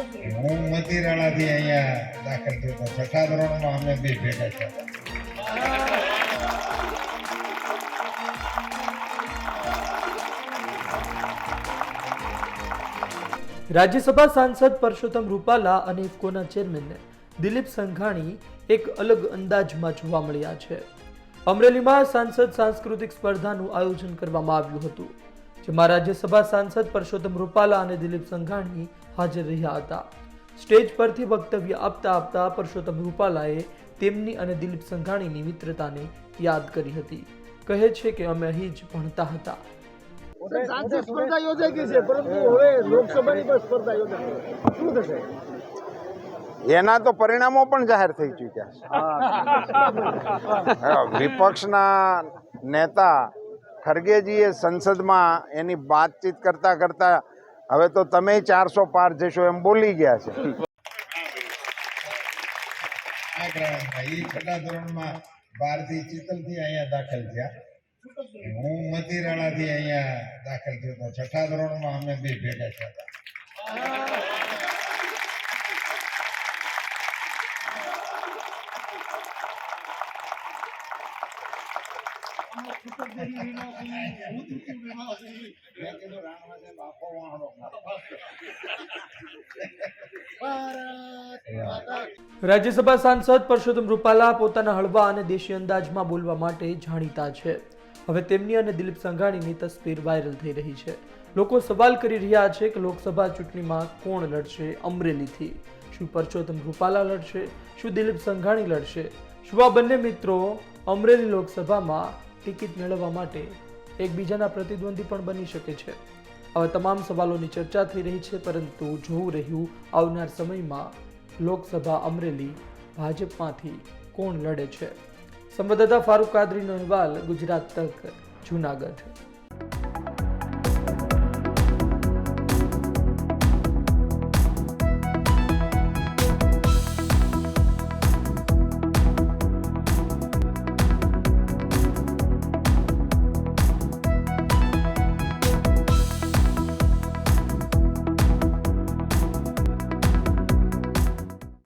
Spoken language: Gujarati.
હું મતીરાળાથી અહીંયા દાખલ થયો હતો. છઠ્ઠા ધોરણમાં અમે બે ભેગા થયા. રાજ્યસભા સાંસદ પરસોત્તમ રૂપાલા અને ઇફકોના ચેરમેન દિલીપ સંઘાણી એક અલગ અંદાજમાં જોવા મળ્યા છે. અમરેલીમાં સાંસદ સાંસ્કૃતિક સ્પર્ધાનું આયોજન કરવામાં આવ્યું હતું, જેમાં રાજ્યસભા સાંસદ પરસોત્તમ રૂપાલા અને દિલીપ સંઘાણી હાજર રહ્યા હતા. સ્ટેજ પરથી વક્તવ્ય આપતા પરસોત્તમ રૂપાલાએ તેમની અને દિલીપ સંઘાણીની મિત્રતાને યાદ કરી હતી. કહે છે કે અમે અહીં જ ભણતા હતા. સાંસદ સ્પર્ધા યોજાઈ ગઈ છે, પરંતુ હવે લોકસભાની પણ સ્પર્ધા યોજાશે. શું થશે? એના તો પરિણામો પણ જાહેર થઈ ચૂક્યા છે. વિપક્ષના નેતા ખરગેજીએ સંસદમાં એની વાતચીત કરતા કરતા હવે તો તમે 400 પાર જશો એમ બોલી ગયા છે. છઠ્ઠા ધોરણમાં 12 થી ચિતલથી અહીંયા દાખલ થયા. હું મતીરાળાથી અહીંયા દાખલ થયો હતો. છઠ્ઠા ધોરણમાં અમે બે ભેગા થયા. રાજ્યસભા સાંસદ પરસોત્તમ રૂપાલા પોતાના હળવા અને દેશી અંદાજમાં બોલવા માટે જાણીતા છે. હવે તેમની અને દિલીપ સંઘાણીની તસવીર વાયરલ થઈ રહી છે. લોકો સવાલ કરી રહ્યા છે કે લોકસભા ચૂંટણીમાં કોણ લડશે અમરેલીથી? શું પરસોત્તમ રૂપાલા લડશે? શું દિલીપ સંઘાણી લડશે? શું આ બંને મિત્રો અમરેલી લોકસભામાં ટિકિટ મેળવવા માટે એકબીજાના પ્રતિદ્વંદી પણ બની શકે છે? આવા તમામ સવાલોની ચર્ચા થઈ રહી છે, પરંતુ જોવું રહ્યું આવનાર સમયમાં લોકસભા અમરેલી ભાજપમાંથી કોણ લડે છે. સંવાદદાતા ફારૂક કાદરીનો અહેવાલ, ગુજરાત તક, જૂનાગઢ.